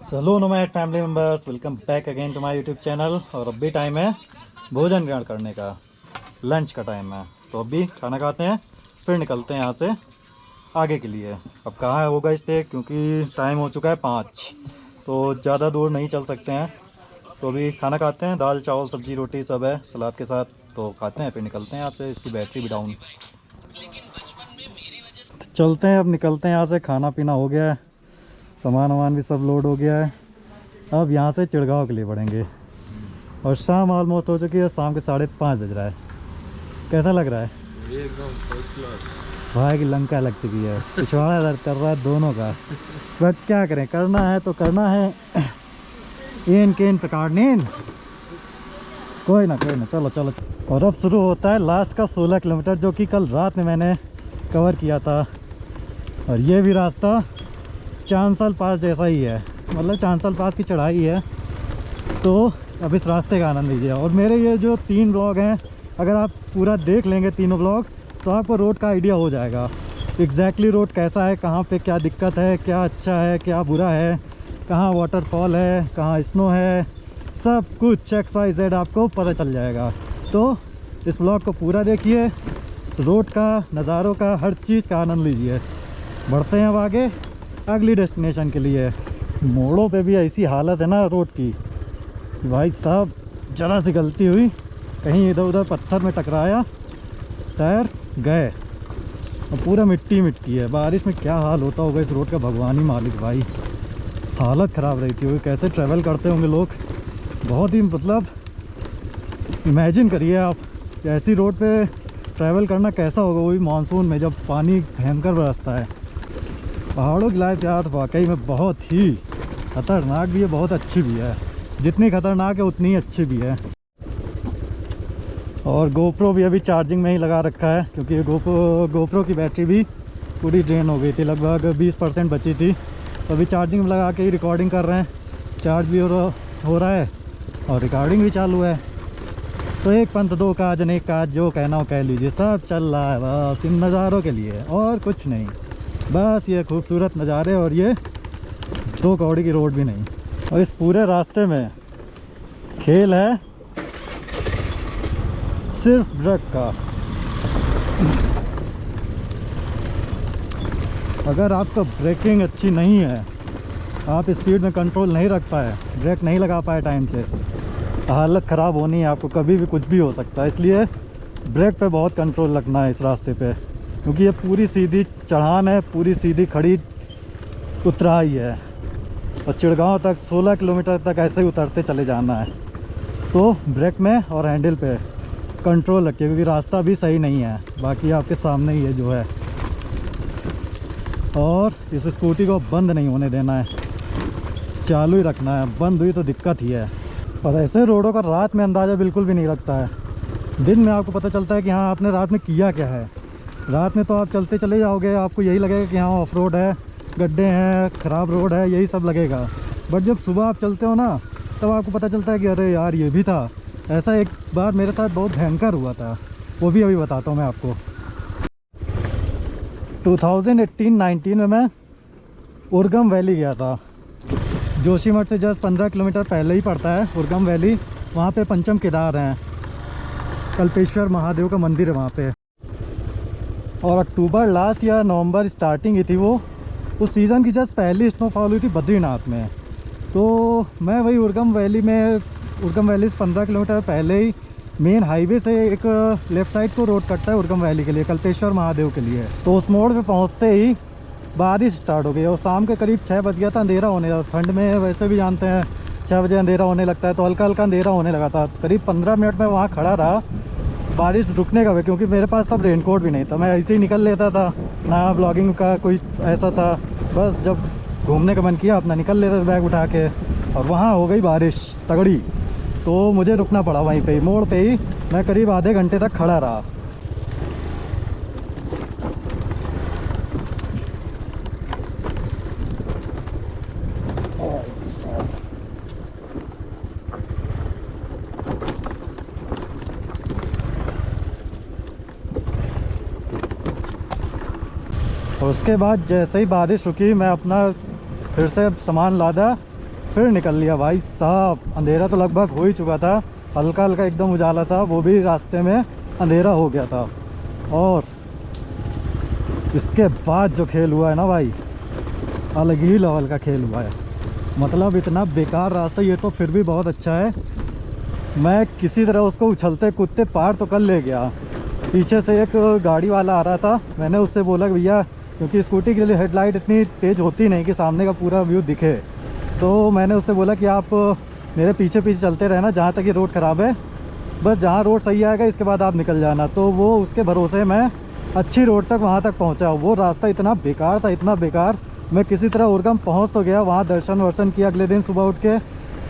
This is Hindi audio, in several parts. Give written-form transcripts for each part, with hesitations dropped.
Hello nomad family members, welcome back again to my YouTube channel. और अभी टाइम है भोजन ग्रहण करने का, लंच का टाइम है। तो अभी खाना खाते हैं, फिर निकलते हैं यहाँ से आगे के लिए। अब कहाँ होगा स्टे, क्योंकि टाइम हो चुका है 5, तो ज़्यादा दूर नहीं चल सकते हैं। तो अभी खाना खाते हैं, दाल चावल सब्जी रोटी सब है सलाद के साथ, तो खाते हैं फिर निकलते हैं यहाँ से। इसकी बैटरी भी डाउन। चलते हैं, अब निकलते हैं यहाँ से। खाना पीना हो गया है, सामान वामान भी सब लोड हो गया है। अब यहाँ से चिड़गांव के लिए बढ़ेंगे और शाम ऑलमोस्ट हो चुकी है, शाम के 5:30 बज रहा है। कैसा लग रहा है? एकदम फर्स्ट क्लास। भाई की लंका लग चुकी है, पिछवाड़ा दर्द कर रहा है दोनों का। बट क्या करें, करना है तो करना है। एन केन प्रकार नीन, कोई ना चलो चलो। और अब शुरू होता है लास्ट का 16 किलोमीटर, जो कि कल रात में मैंने कवर किया था। और ये भी रास्ता चांसल पास जैसा ही है, मतलब चांसल पास की चढ़ाई है। तो अब इस रास्ते का आनंद लीजिए। और मेरे ये जो 3 ब्लॉग हैं, अगर आप पूरा देख लेंगे तीनों ब्लॉग, तो आपको रोड का आइडिया हो जाएगा एग्जैक्टली रोड कैसा है, कहाँ पे क्या दिक्कत है, क्या अच्छा है क्या बुरा है, कहाँ वाटरफॉल है, कहाँ स्नो है, सब कुछ एक्स वाई जेड आपको पता चल जाएगा। तो इस ब्लॉग को पूरा देखिए, रोड का, नज़ारों का, हर चीज़ का आनंद लीजिए। बढ़ते हैं अब आगे अगली डेस्टिनेशन के लिए। मोड़ों पे भी ऐसी हालत है ना रोड की, भाई साहब जरा सी गलती हुई, कहीं इधर उधर पत्थर में टकराया, टायर गए, और पूरा मिट्टी मिट्टी है। बारिश में क्या हाल होता होगा इस रोड का, भगवान ही मालिक। भाई हालत ख़राब रहती होगी, कैसे ट्रैवल करते होंगे लोग। बहुत ही मतलब इमेजिन करिए आप ऐसी रोड पे ट्रैवल करना कैसा होगा, वो भी मानसून में जब पानी भयंकर बरसता है। पहाड़ों की लाइफ यार वाकई में बहुत ही खतरनाक भी है, बहुत अच्छी भी है। जितनी खतरनाक है उतनी अच्छी भी है। और गोप्रो भी अभी चार्जिंग में ही लगा रखा है, क्योंकि गोप्रो की बैटरी भी पूरी ड्रेन हो गई थी, लगभग 20% बची थी। तो अभी चार्जिंग में लगा के ही रिकॉर्डिंग कर रहे हैं। चार्ज भी हो रहा है और रिकॉर्डिंग भी चालू है। तो एक पंथ दो काज अनेक काज, जो कहना हो कह लीजिए, सब चल रहा है बस इन नज़ारों के लिए और कुछ नहीं। बस ये खूबसूरत नज़ारे और ये 2 कौड़ी की रोड भी नहीं। और इस पूरे रास्ते में खेल है सिर्फ ब्रेक का। अगर आपका ब्रेकिंग अच्छी नहीं है, आप स्पीड में कंट्रोल नहीं रख पाए, ब्रेक नहीं लगा पाए टाइम से, हालत ख़राब होनी है आपको, कभी भी कुछ भी हो सकता है। इसलिए ब्रेक पे बहुत कंट्रोल रखना है इस रास्ते पे, क्योंकि ये पूरी सीधी चढ़ान है, पूरी सीधी खड़ी उतराई है। और चिड़गांव तक 16 किलोमीटर तक ऐसे ही उतरते चले जाना है। तो ब्रेक में और हैंडल पे कंट्रोल रखिए, क्योंकि रास्ता भी सही नहीं है। बाकी आपके सामने ही है जो है। और इस स्कूटी को बंद नहीं होने देना है, चालू ही रखना है, बंद हुई तो दिक्कत ही है। और ऐसे रोडों का रात में अंदाज़ा बिल्कुल भी नहीं लगता है। दिन में आपको पता चलता है कि हाँ आपने रात में किया क्या है। रात में तो आप चलते चले जाओगे, आपको यही लगेगा कि हाँ ऑफ रोड है, गड्ढे हैं, ख़राब रोड है, यही सब लगेगा। बट जब सुबह आप चलते हो ना, तब आपको पता चलता है कि अरे यार ये भी था। ऐसा एक बार मेरे साथ बहुत भयंकर हुआ था, वो भी अभी बताता हूँ मैं आपको। 2018-19 में मैं उर्गम वैली गया था। जोशीमठ से जस्ट 15 किलोमीटर पहले ही पड़ता है उर्गम वैली। वहाँ पे पंचम केदार हैं, कल्पेश्वर महादेव का मंदिर है वहाँ पे। और अक्टूबर लास्ट या नवंबर स्टार्टिंग ही थी वो, उस सीज़न की जस्ट पहली स्नोफॉल हुई थी बद्रीनाथ में। तो मैं वही उर्गम वैली से 15 किलोमीटर पहले ही मेन हाईवे से एक लेफ़्ट साइड को रोड कटता है उर्गम वैली के लिए, कल्पेश्वर महादेव के लिए। तो उस मोड़ पे पहुंचते ही बारिश स्टार्ट हो गई और शाम के करीब 6 बज गया था, अंधेरा होने लगा। ठंड में वैसे भी जानते हैं 6 बजे अंधेरा होने लगता है, तो हल्का हल्का अंधेरा होने लगा था। करीब 15 मिनट में वहाँ खड़ा रहा बारिश रुकने का, क्योंकि मेरे पास तब रेनकोट भी नहीं था। मैं ऐसे ही निकल लेता था, ना ब्लॉगिंग का कोई ऐसा था, बस जब घूमने का मन किया अपना निकल लेता था बैग उठा के। और वहाँ हो गई बारिश तगड़ी, तो मुझे रुकना पड़ा वहीं पे ही, मोड़ पे ही। मैं करीब आधे घंटे तक खड़ा रहा। और उसके बाद जैसे ही बारिश रुकी, मैं अपना फिर से सामान लादा फिर निकल लिया भाई साहब। अंधेरा तो लगभग हो ही चुका था, हल्का हल्का एकदम उजाला था, वो भी रास्ते में अंधेरा हो गया था। और इसके बाद जो खेल हुआ है ना भाई, अलग ही लेवल का खेल हुआ है। मतलब इतना बेकार रास्ता, ये तो फिर भी बहुत अच्छा है। मैं किसी तरह उसको उछलते कूदते पार तो कर ले गया। पीछे से एक गाड़ी वाला आ रहा था, मैंने उससे बोला कि भैया, क्योंकि स्कूटी के लिए हेडलाइट इतनी तेज़ होती नहीं कि सामने का पूरा व्यू दिखे, तो मैंने उससे बोला कि आप मेरे पीछे पीछे चलते रहना, जहाँ तक ये रोड ख़राब है, बस जहाँ रोड सही आएगा इसके बाद आप निकल जाना। तो वो उसके भरोसे मैं अच्छी रोड तक वहाँ तक पहुँचा। वो रास्ता इतना बेकार था, इतना बेकार। मैं किसी तरह उर्गम पहुँच तो गया, वहाँ दर्शन वर्शन किया अगले दिन सुबह उठ के,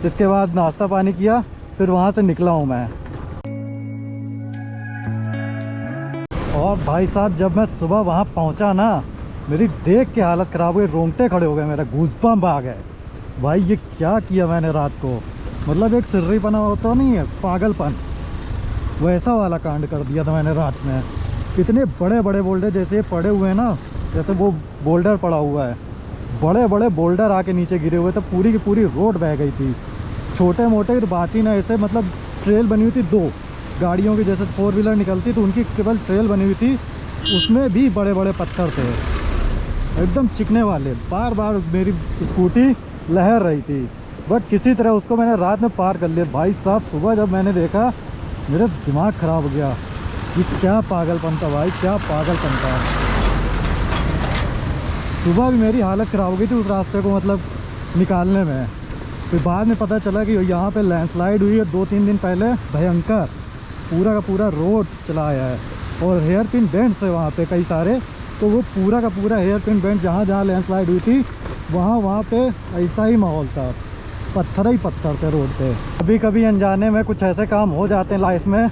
इसके बाद नाश्ता पानी किया, फिर वहाँ से निकला हूँ मैं। और भाई साहब जब मैं सुबह वहाँ पहुँचा ना, मेरी देख के हालत ख़राब हुई, रोंगटे खड़े हो गए, मेरा गूज़बम्प आ गए। भाई ये क्या किया मैंने रात को, मतलब एक सिर्रीपना होता नहीं है, पागलपन, वैसा वाला कांड कर दिया था मैंने रात में। इतने बड़े बड़े बोल्डर जैसे पड़े हुए हैं ना, जैसे वो बोल्डर पड़ा हुआ है, बड़े बड़े बोल्डर आके नीचे गिरे हुए थे, पूरी की पूरी रोड बह गई थी। छोटे मोटे की तो बात ही ना, ऐसे मतलब ट्रेल बनी हुई थी दो गाड़ियों की, जैसे 4 व्हीलर निकलती तो उनकी केवल ट्रेल बनी हुई थी, उसमें भी बड़े बड़े पत्थर थे एकदम चिकने वाले। बार बार मेरी स्कूटी लहर रही थी, बट किसी तरह उसको मैंने रात में पार कर लिया। भाई साहब सुबह जब मैंने देखा, मेरा दिमाग ख़राब हो गया, ये क्या पागलपन था भाई, क्या पागलपन था। सुबह भी मेरी हालत ख़राब हो गई थी उस रास्ते को मतलब निकालने में। फिर बाद में पता चला कि यहाँ पे लैंडस्लाइड हुई है 2-3 दिन पहले, भयंकर, पूरा का पूरा रोड चला आया है। और हेयर पिन बेंड्स है वहाँ पे कई सारे, तो वो पूरा का पूरा हेयर पिन बेंड जहाँ जहाँ लैंडस्लाइड हुई थी वहाँ पे ऐसा ही माहौल था, पत्थर ही पत्थर थे रोड पे। कभी कभी अनजाने में कुछ ऐसे काम हो जाते हैं लाइफ में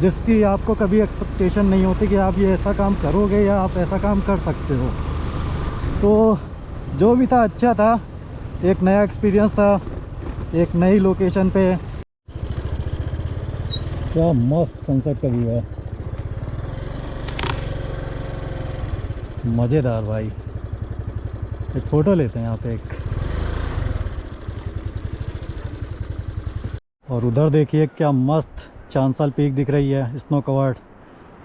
जिसकी आपको कभी एक्सपेक्टेशन नहीं होती कि आप ये ऐसा काम करोगे या आप ऐसा काम कर सकते हो। तो जो भी था अच्छा था, एक नया एक्सपीरियंस था, एक नई लोकेशन पे। क्या मस्त सनसेट का व्यू है, मज़ेदार भाई। एक फ़ोटो लेते हैं यहाँ पे एक। और उधर देखिए क्या मस्त चांसल पीक दिख रही है, स्नो कवर्ड,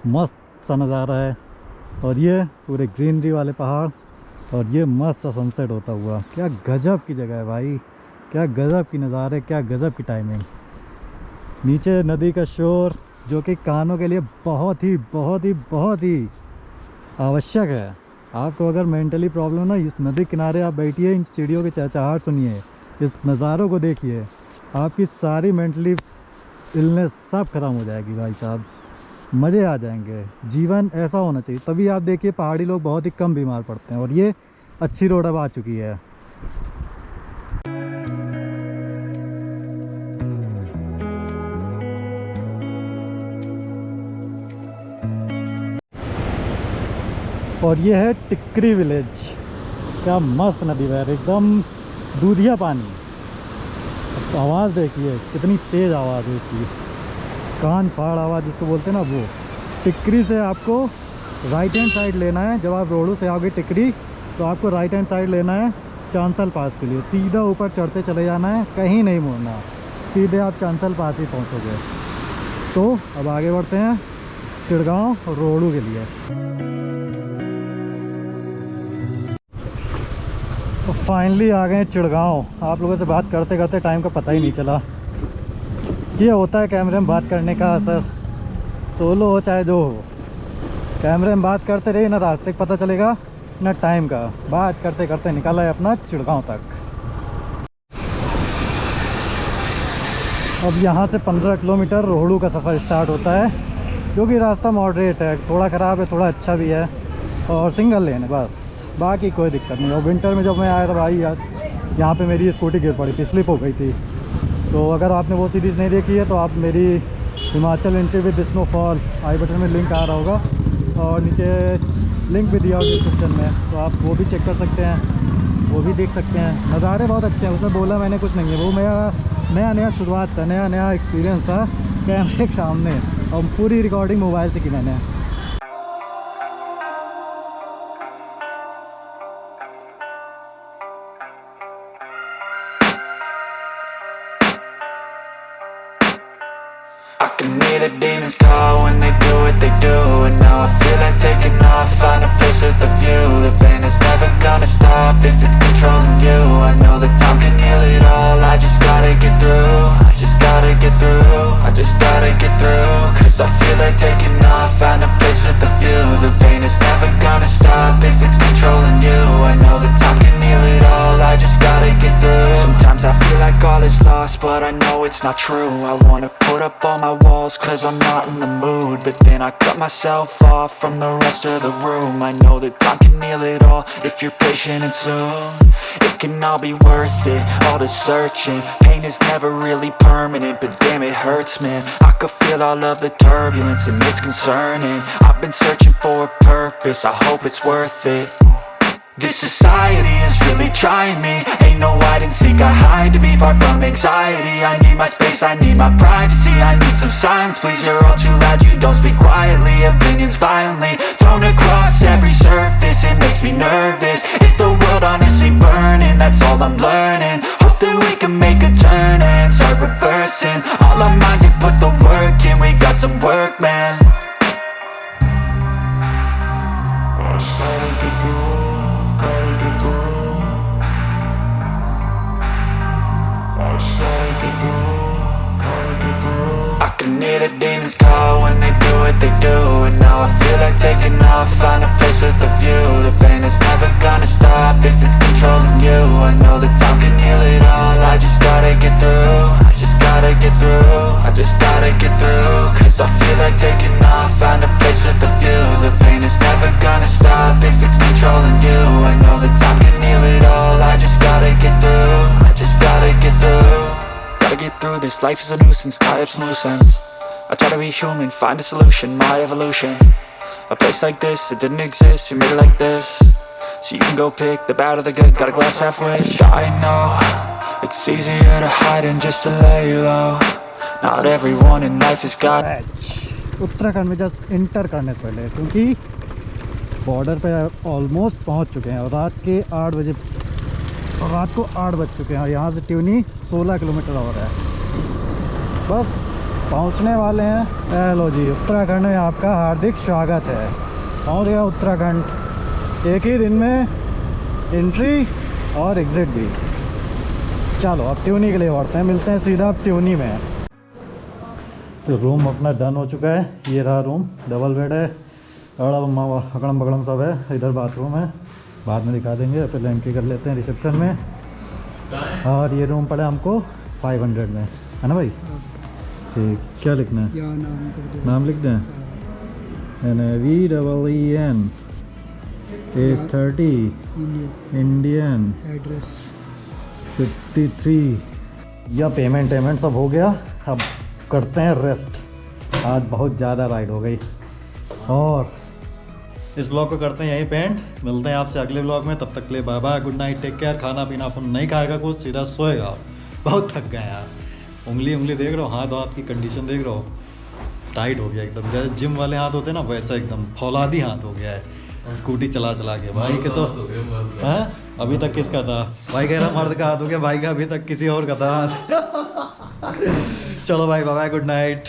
मस्त सा नज़ारा है। और ये पूरे ग्रीनरी वाले पहाड़, और ये मस्त सा सनसेट होता हुआ। क्या गजब की जगह है भाई, क्या गजब की नज़ारे, क्या गजब की टाइमिंग। नीचे नदी का शोर जो कि कानों के लिए बहुत ही बहुत ही बहुत ही आवश्यक है। आपको अगर मेंटली प्रॉब्लम ना, इस नदी किनारे आप बैठिए, इन चिड़ियों की चहचहाहट सुनिए, इस नज़ारों को देखिए, आपकी सारी मेंटली इलनेस सब ख़त्म हो जाएगी भाई साहब, मज़े आ जाएंगे। जीवन ऐसा होना चाहिए, तभी आप देखिए पहाड़ी लोग बहुत ही कम बीमार पड़ते हैं। और ये अच्छी रोड अब आ चुकी है। और ये है टिकरी विलेज। क्या मस्त नदी बह रही, एकदम दूधिया पानी। तो आवाज़ देखिए कितनी तेज़ आवाज़ है इसकी, कान फाड़ आवाज़ जिसको बोलते हैं ना वो। टिकरी से आपको राइट हैंड साइड लेना है, जब आप रोडू से आओगे टिकरी तो आपको राइट हैंड साइड लेना है चांसल पास के लिए, सीधा ऊपर चढ़ते चले जाना है, कहीं नहीं मुड़ना, सीधे आप चांसल पास ही पहुंचोगे। तो अब आगे बढ़ते हैं चिड़गांव और रोडू के लिए। तो फाइनली आ गए चिड़गांव। आप लोगों से बात करते करते टाइम का पता ही नहीं चला। ये होता है कैमरे में बात करने का असर, सोलो हो चाहे जो हो, कैमरे में बात करते रहिए, ना रास्ते का पता चलेगा ना टाइम का। बात करते करते निकला है अपना चिड़गांव तक। अब यहाँ से 15 किलोमीटर रोहड़ू का सफ़र स्टार्ट होता है, जो कि रास्ता मॉडरेट है, थोड़ा ख़राब है थोड़ा अच्छा भी है, और सिंगल लेन है बस, बाकी कोई दिक्कत नहीं। और विंटर में जब मैं आया था भाई यार, यहाँ पे मेरी स्कूटी गिर पड़ी थी, स्लिप हो गई थी। तो अगर आपने वो सीरीज़ नहीं देखी है तो आप मेरी Himachal entry with snowfall I button में लिंक आ रहा होगा, और नीचे लिंक भी दिया होगा डिस्क्रिप्शन में, तो आप वो भी चेक कर सकते हैं, वो भी देख सकते हैं। नज़ारे बहुत अच्छे हैं, उसमें बोला मैंने कुछ नहीं है, वो मेरा नया शुरुआत था, नया एक्सपीरियंस था कैमरे के सामने, और पूरी रिकॉर्डिंग मोबाइल से की मैंने। can hear the demons call when they do what they do. And now I feel like taking off, find a place with a view. The pain is never gonna stop if it's controlling you. I know that time can heal it all, I just gotta get through. I just gotta get through, I just gotta get through. Cause I feel like taking off, find a place with a view. The pain is never gonna stop if it's controlling you. I know that time can heal it all, I just gotta get through. Sometimes I feel like all is lost, but I know it's not true. I wanna put up all my walls cause I'm not in the mood, but then I cut myself off from the rest of the room. I know that time can heal it all if you're patient and soon. It can all be worth it, all the searching. Pain is never really permanent, but damn it hurts, man. I could feel all of the turbulence and it's concerning. I've been searching for a purpose, I hope it's worth it. This society is really trying me. Ain't no hide and seek, I hide to be far from anxiety. I need my space, I need my privacy. I need some silence, please, you're all too loud. You don't speak quietly, opinions violently thrown across every surface. It makes me nervous, it's the world honestly burning. That's all I'm learning, hope that we can make a turn and start reversing. All our minds, we put the work in, we got some work, man. I can hear the demons call when they do what they do. And now I feel like taking off, find a place with a view. The pain is never gonna stop if it's controlling you. I know that time can heal it all, I just gotta get through. I just gotta get through, I just gotta get through. Cause I feel like taking off, find a place with a view. The pain is never gonna stop if it's controlling you. I know that time can heal it all, I just gotta get through. I just gotta get through. Gotta get through this, life is a nuisance, tie up some loose ends. I try to be human, find a solution, my evolution. A place like this, it didn't exist, we made it like this. So you can go pick the bad or the good, got a glass halfway. I know, it's easier to hide than just to lay low. Not everyone in life has got. Uttarakhand में जस्ट इंटर करने से पहले, क्योंकि बॉर्डर पे ऑलमोस्ट पहुंच चुके हैं और रात को 8 बज चुके हैं। यहाँ से ट्यूनी 16 किलोमीटर और है, बस पहुँचने वाले हैं। हेलो जी, उत्तराखंड में आपका हार्दिक स्वागत है। पहुँच गया उत्तराखंड, एक ही दिन में एंट्री और एग्ज़िट भी। चलो अब ट्यूनी के लिए बढ़ते हैं, मिलते हैं सीधा अब ट्यूनी में। तो रूम अपना डन हो चुका है, ये रहा रूम, डबल बेड है, अगड़म बगड़म सब है। इधर बाथरूम है, बाद में दिखा देंगे। पहले एंट्री कर लेते हैं रिसेप्शन में। और ये रूम पड़ा हमको 500 में, है ना भाई? ठीक, क्या लिखना है? नाम लिख दें। VEEN age 30 Indian address 53। या पेमेंट सब हो गया, अब करते हैं रेस्ट। आज बहुत ज़्यादा राइड हो गई और इस ब्लॉग को करते हैं यहीं पेंट। मिलते हैं आपसे अगले ब्लॉग में, तब तक के लिए bye bye, good night, take care. खाना पीना अपन नहीं खाएगा, कुछ सीधा सोएगा। बहुत थक गए यार, उंगली देख रहे हो, हाथ की कंडीशन देख रहे हो, टाइट हो गया एकदम। जैसे जिम वाले हाथ होते हैं ना, वैसा एकदम फौलादी हाथ हो गया है स्कूटी चला के। भाई के तो हाँ, अभी तक किसका था? भाई कह रहा मर्द का हाथ हो गया, भाई का अभी तक किसी और का था हाथ। चलो भाई बाय बाय, गुड नाइट।